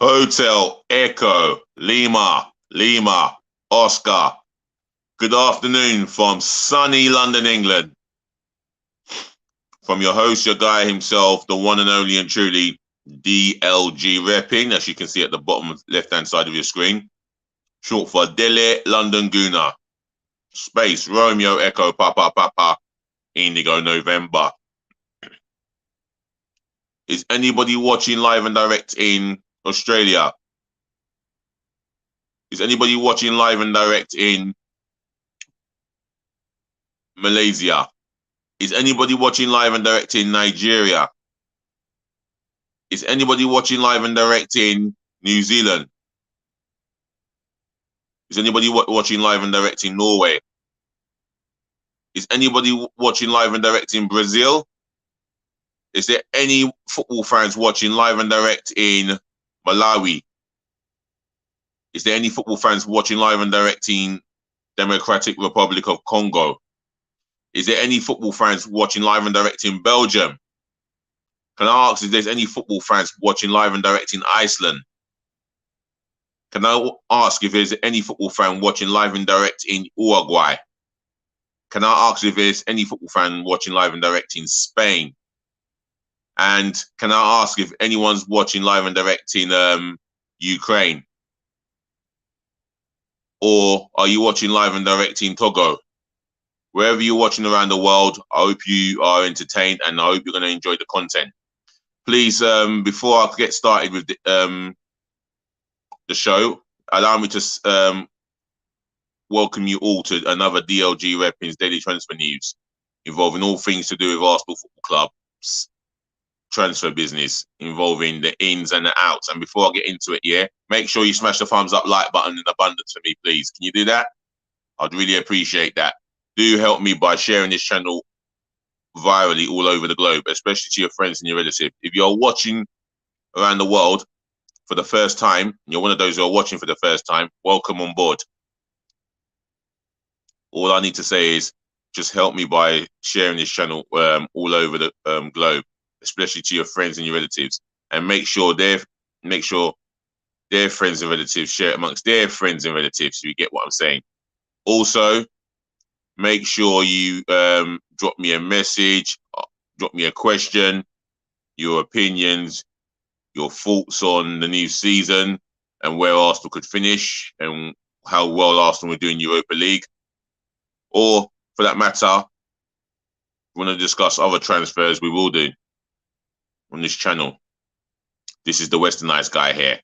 Hotel Echo Lima Lima Oscar. Good afternoon from sunny London, England. From your host, your guy himself, the one and only and truly DLG Reppin', as you can see at the bottom left-hand side of your screen. Short for Dele London Guna. Space Romeo Echo Papa Papa Indigo November. Is anybody watching live and direct in Australia? Is anybody watching live and direct in Malaysia? Is anybody watching live and direct in Nigeria? Is anybody watching live and direct in New Zealand? Is anybody watching live and direct in Norway? Is anybody watching live and direct in Brazil? Is there any football fans watching live and direct in Malawi? Is there any football fans watching live and direct in Democratic Republic of Congo? Is there any football fans watching live and direct in Belgium? Can I ask if there's any football fans watching live and direct in Iceland? Can I ask if there's any football fan watching live and direct in Uruguay? Can I ask if there's any football fan watching live and direct in Spain? And can I ask if anyone's watching live and direct in Ukraine? Or are you watching live and direct in Togo? Wherever you're watching around the world, I hope you are entertained and I hope you're going to enjoy the content. Please, before I get started with the show, allow me to welcome you all to another DLG Reppin'S Daily Transfer News, involving all things to do with Arsenal Football Club's transfer business, involving the ins and the outs. And before I get into it, yeah, make sure you smash the thumbs up like button in abundance for me, please. Can you do that? I'd really appreciate that. Do help me by sharing this channel virally all over the globe, especially to your friends and your relatives. If you're watching around the world for the first time, you're one of those who are watching for the first time, welcome on board. All I need to say is just help me by sharing this channel all over the globe, especially to your friends and your relatives, and make sure their friends and relatives share it amongst their friends and relatives, so you get what I'm saying. Also, make sure you drop me a message, drop me a question, your opinions, your thoughts on the new season and where Arsenal could finish and how well Arsenal will do in Europa League. Or, for that matter, if you want to discuss other transfers, we will do on this channel. This is the Westernized guy here.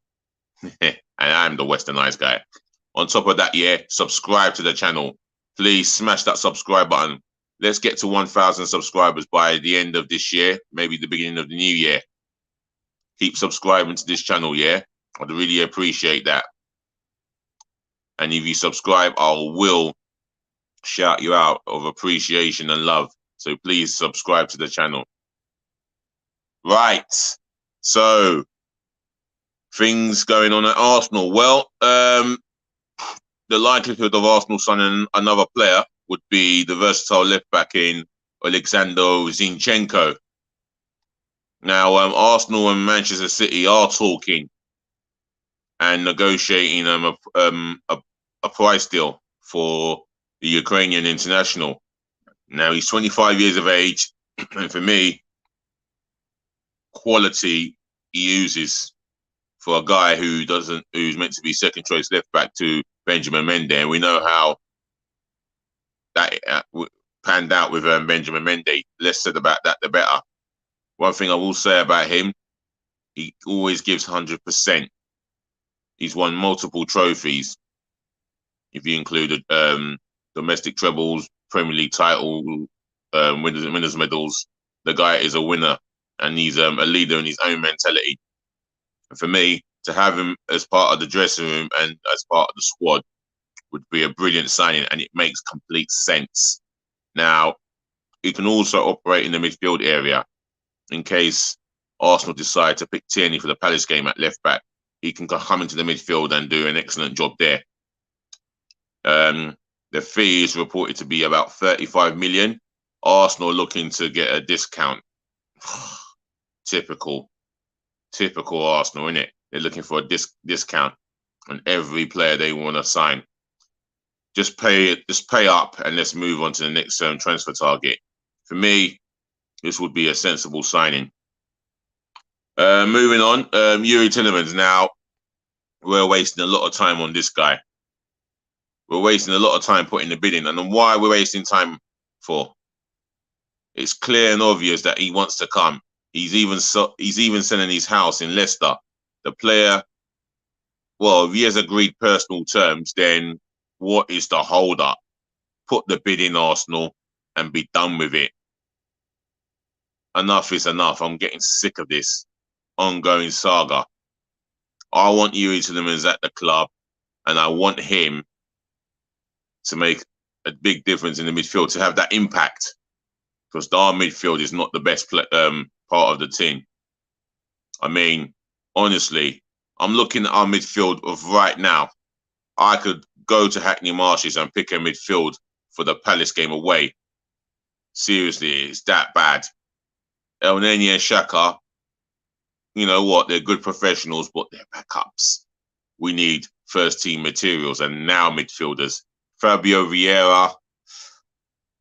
And I'm the Westernized guy. On top of that, yeah, subscribe to the channel. Please smash that subscribe button. Let's get to 1,000 subscribers by the end of this year, maybe the beginning of the new year. Keep subscribing to this channel, yeah? I'd really appreciate that. And if you subscribe, I will shout you out of appreciation and love. So please subscribe to the channel. Right. So, things going on at Arsenal. Well, the likelihood of Arsenal signing another player would be the versatile left-back in Alexander Zinchenko. Now, Arsenal and Manchester City are talking and negotiating a price deal for the Ukrainian international. Now, he's 25 years of age, and for me, quality he uses for a guy who's meant to be second choice left back to Benjamin Mendy, and we know how that panned out with Benjamin Mendy. Less said about that, the better. One thing I will say about him, he always gives 100%. He's won multiple trophies. If you included domestic trebles, Premier League title, winners medals, the guy is a winner, and he's a leader in his own mentality. And for me, to have him as part of the dressing room and as part of the squad would be a brilliant signing, and it makes complete sense. Now, he can also operate in the midfield area in case Arsenal decide to pick Tierney for the Palace game at left back. He can come into the midfield and do an excellent job there. The fee is reported to be about 35 million. Arsenal looking to get a discount. Typical Arsenal, innit? They're looking for a discount on every player they want to sign. Just pay up, and let's move on to the next transfer target. For me, this would be a sensible signing. Moving on, Yuri Tillemans. Now, we're wasting a lot of time on this guy. We're wasting a lot of time putting the bid in. And why we're wasting time for? It's clear and obvious that he wants to come. He's even selling his house in Leicester. The player, well, if he has agreed personal terms, then what is the hold up? Put the bid in, Arsenal, and be done with it. Enough is enough. I'm getting sick of this ongoing saga. I want Yuri Tillemans at the club, and I want him to make a big difference in the midfield, to have that impact, because our midfield is not the best part of the team. I mean, honestly, I'm looking at our midfield of right now. I could go to Hackney Marshes and pick a midfield for the Palace game away. Seriously, it's that bad. El Neni and Xhaka, you know what? They're good professionals, but they're backups. We need first-team materials and now midfielders. Fabio Vieira,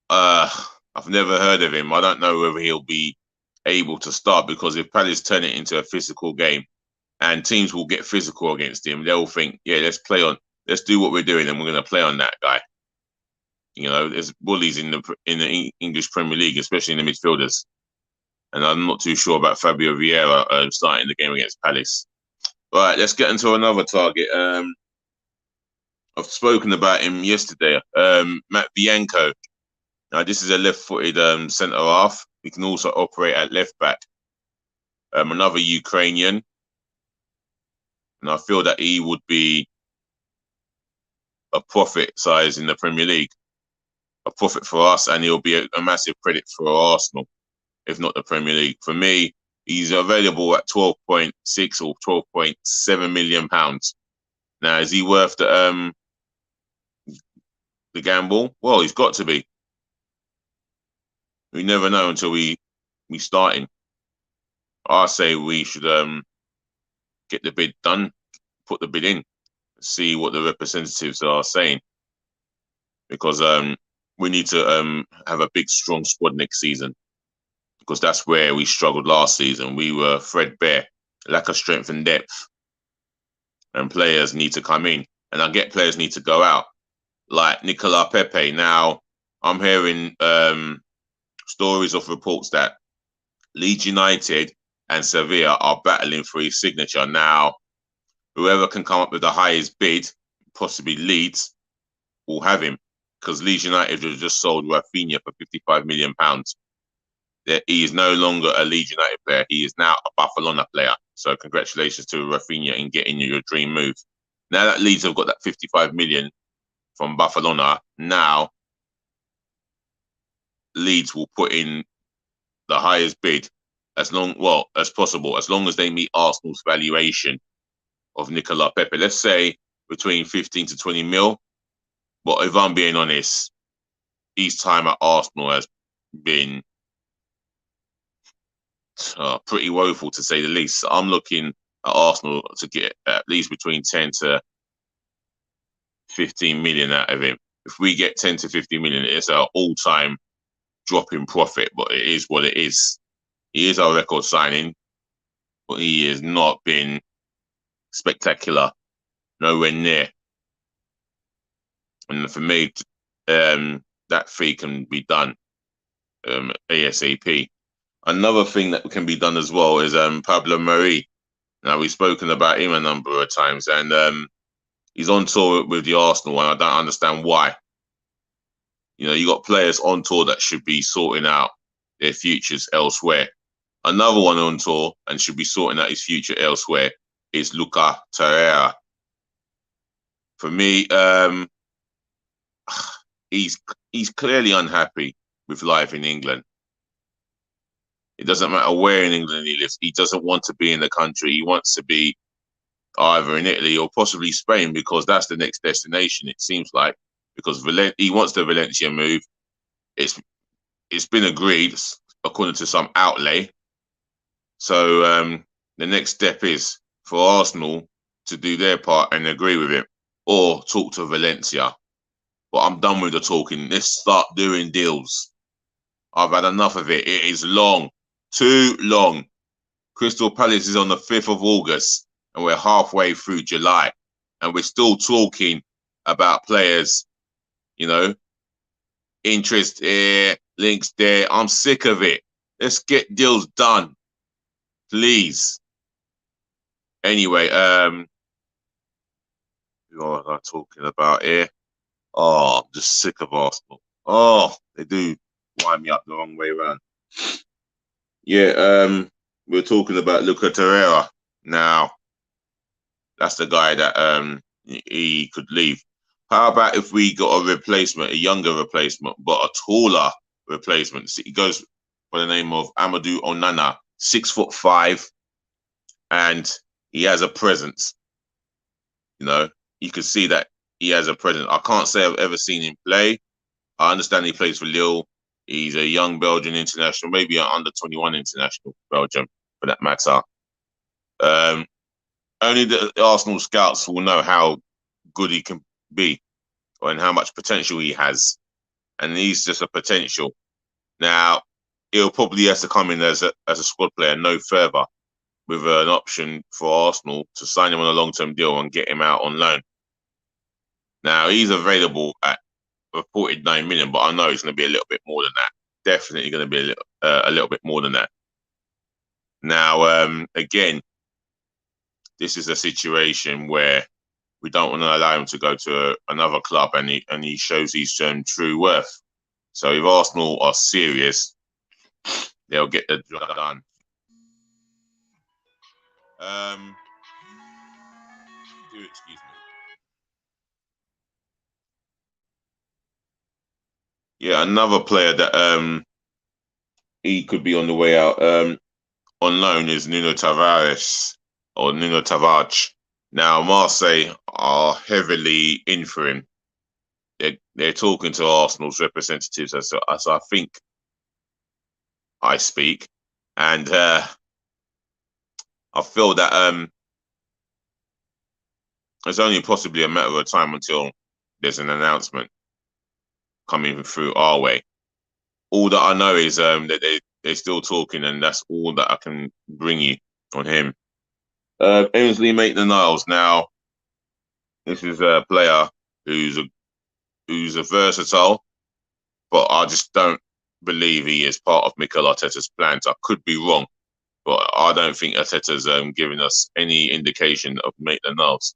I've never heard of him. I don't know whether he'll be able to start, because if Palace turn it into a physical game and teams will get physical against him, they'll think, yeah, let's do what we're doing, and we're going to play on that guy. You know, there's bullies in the English Premier League, especially in the midfielders. And I'm not too sure about Fabio Vieira starting the game against Palace. All right, let's get into another target. I've spoken about him yesterday. Matt Bianco. Now, this is a left-footed centre half. He can also operate at left back. Another Ukrainian, and I feel that he would be a profit size in the Premier League, a profit for us, and he'll be a massive credit for Arsenal, if not the Premier League. For me, he's available at 12.6 or 12.7 million pounds. Now, is he worth the gamble? Well, he's got to be. We never know until we start him. I say we should get the bid done, put the bid in, see what the representatives are saying, because we need to have a big, strong squad next season, because that's where we struggled last season. We were threadbare, lack of strength and depth, and players need to come in. And I get players need to go out, like Nicolas Pepe. Now, I'm hearing stories of reports that Leeds United and Sevilla are battling for his signature. Now, whoever can come up with the highest bid, possibly Leeds, will have him, because Leeds United have just sold Rafinha for £55 million. He is no longer a Leeds United player. He is now a Barcelona player. So congratulations to Rafinha in getting your dream move. Now that Leeds have got that 55 million from Barcelona, now Leeds will put in the highest bid as possible, as long as they meet Arsenal's valuation of Nicolas Pepe. Let's say between 15 to 20 mil. But if I'm being honest, his time at Arsenal has been pretty woeful, to say the least. I'm looking at Arsenal to get at least between 10 to 15 million out of him. If we get 10 to 15 million, it's an all-time drop in profit, but it is what it is. He is our record signing, but he has not been spectacular, nowhere near. And for me, that fee can be done ASAP. Another thing that can be done as well is Pablo Mari. Now, we've spoken about him a number of times, and he's on tour with the Arsenal, and I don't understand why. You know, you got players on tour that should be sorting out their futures elsewhere. Another one on tour and should be sorting out his future elsewhere is Lucas Torreira. For me, he's clearly unhappy with life in England. It doesn't matter where in England he lives. He doesn't want to be in the country. He wants to be either in Italy or possibly Spain, because that's the next destination, it seems like, because he wants the Valencia move. It's been agreed, according to some outlay. So the next step is for Arsenal to do their part and agree with it, or talk to Valencia. But I'm done with the talking. Let's start doing deals. I've had enough of it. It is long, too long. Crystal Palace is on the 5th of August, and we're halfway through July, and we're still talking about players, you know, interest here, links there. I'm sick of it. Let's get deals done, please. Anyway, what was I talking about here? Oh, I'm just sick of Arsenal. Oh, they do wind me up the wrong way around. Yeah, we're talking about Luca Torreira. Now, that's the guy that he could leave. How about if we got a replacement, a younger replacement, but a taller replacement? He goes by the name of Amadou Onana, 6'5", and he has a presence. You know, you can see that he has a presence. I can't say I've ever seen him play. I understand he plays for Lille. He's a young Belgian international, maybe an under-21 international, Belgium, for that matter. Only the Arsenal scouts will know how good he can be and how much potential he has. And he's just a potential. Now, he'll probably have to come in as a squad player, no further, with an option for Arsenal to sign him on a long-term deal and get him out on loan. Now, he's available at reported 9 million, but I know it's going to be a little bit more than that. Definitely going to be a little bit more than that. Now, again, this is a situation where we don't want to allow him to go to another club, and he shows his true worth. So if Arsenal are serious, they'll get the job done. Excuse me. Yeah, another player that he could be on the way out on loan is Nuno Tavares or Nuno Tavares. Now Marseille are heavily in for him. They're talking to Arsenal's representatives as I think I speak, and I feel that it's only possibly a matter of time until there's an announcement coming through our way. All that I know is that they're still talking, and that's all that I can bring you on him. Ainsley Maitland-Niles. Now, this is a player who's a versatile, but I just don't believe he is part of Mikel Arteta's plans. I could be wrong, but I don't think Arteta's giving us any indication of Maitland-Niles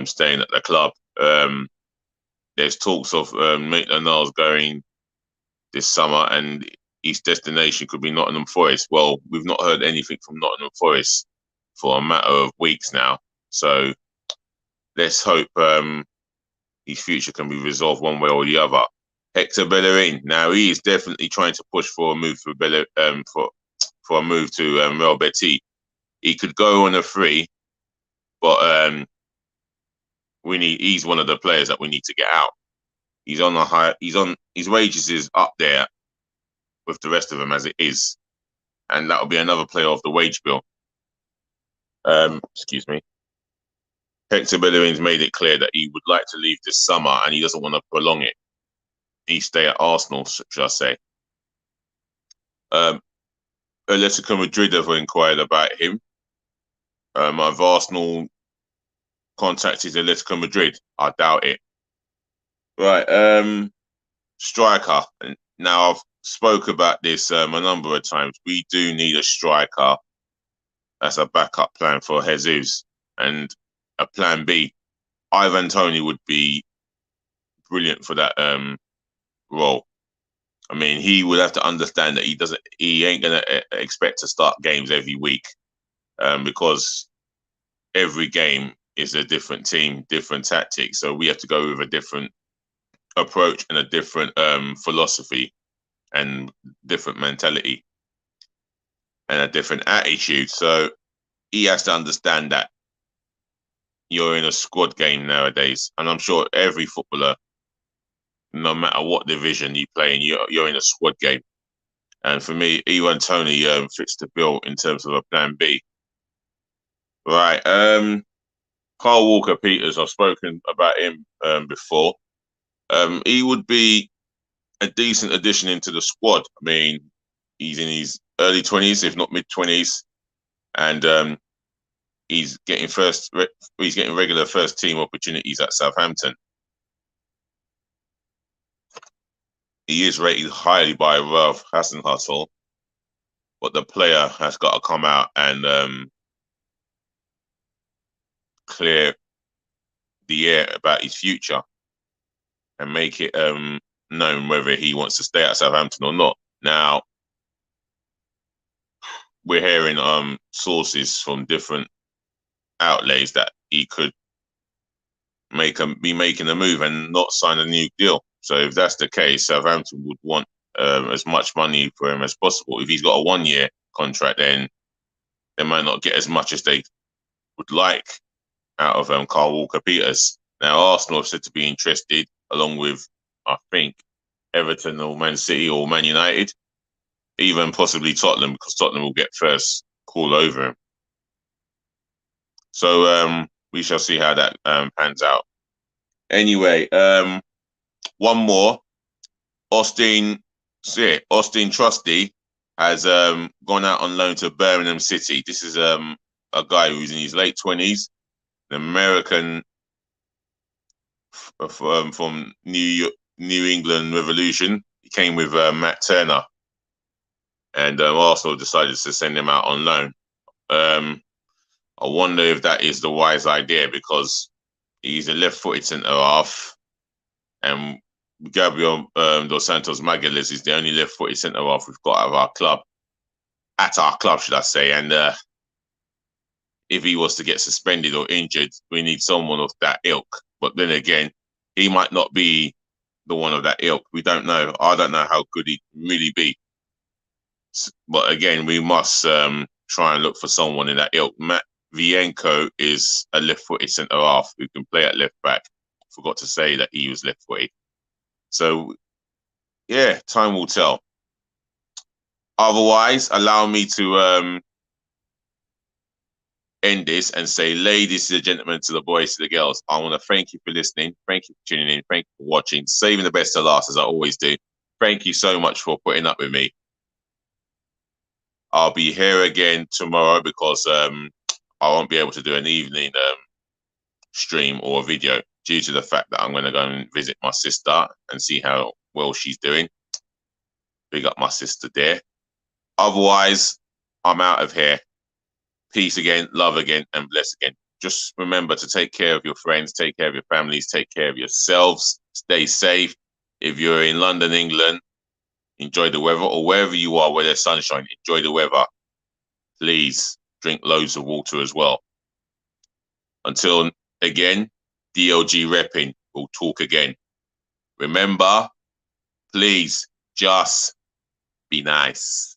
staying at the club. There's talks of Maitland-Niles going this summer, and his destination could be Nottingham Forest. Well, we've not heard anything from Nottingham Forest for a matter of weeks now. So let's hope his future can be resolved one way or the other. Hector Bellerin. Now he is definitely trying to push for a move for a move to Real Betis. He could go on a free, but he's one of the players that we need to get out. He's on a high. His wages is up there with the rest of them as it is, and that'll be another player off the wage bill. Excuse me. Hector Bellerin's made it clear that he would like to leave this summer, and he doesn't want to prolong it. He stay at Arsenal, should I say? Atletico Madrid have inquired about him. Have Arsenal contacted Atletico Madrid? I doubt it. Right, striker. Now I've spoke about this a number of times. We do need a striker as a backup plan for Jesus, and a plan B. Ivan Toney would be brilliant for that role. I mean, he would have to understand that he ain't gonna expect to start games every week, because every game is a different team, different tactics. So we have to go with a different approach and a different philosophy and different mentality and a different attitude. So he has to understand that you're in a squad game nowadays, and I'm sure every footballer, no matter what division you play in, you're in a squad game. And for me, Ivan Toney fits the bill in terms of a plan B. Right. Carl Walker Peters. I've spoken about him before. He would be a decent addition into the squad. I mean, he's in his early 20s, if not mid 20s, and he's getting he's getting regular first team opportunities at Southampton. He is rated highly by Ralph Hasenhüttl, but the player has got to come out and clear the air about his future and make it known whether he wants to stay at Southampton or not. Now, we're hearing sources from different outlets that he could be making a move and not sign a new deal. So if that's the case, Southampton would want as much money for him as possible. If he's got a 1 year contract, then they might not get as much as they would like out of Carl Walker Peters. Now, Arsenal have said to be interested, along with, I think, Everton or Man City or Man United, even possibly Tottenham, because Tottenham will get first call over him. So we shall see how that pans out. Anyway, one more. Austin Trusty has gone out on loan to Birmingham City. This is a guy who's in his late 20s, an American from New England Revolution. He came with Matt Turner, and Arsenal decided to send him out on loan. I wonder if that is the wise idea, because he's a left-footed centre half, and Gabriel Dos Santos Magalhaes is the only left-footed centre half we've got at our club, should I say? And if he was to get suspended or injured, we need someone of that ilk. But then again, he might not be the one of that ilk. We don't know. I don't know how good he can really be. But again, we must try and look for someone in that ilk. Matt Vienko is a left-footed centre half who can play at left back. Forgot to say that he was left-footed. So, yeah, time will tell. Otherwise, allow me to end this and say, ladies and gentlemen, to the boys, to the girls, I want to thank you for listening. Thank you for tuning in. Thank you for watching. Saving the best to last, as I always do. Thank you so much for putting up with me. I'll be here again tomorrow, because I won't be able to do an evening stream or a video due to the fact that I'm going to go and visit my sister and see how well she's doing. Big up my sister there. Otherwise, I'm out of here. Peace again, love again, and bless again. Just remember to take care of your friends, take care of your families, take care of yourselves. Stay safe. If you're in London, England, enjoy the weather, or wherever you are where there's sunshine, enjoy the weather. Please drink loads of water as well. Until again, DLG Reppin', we'll talk again. Remember, please just be nice.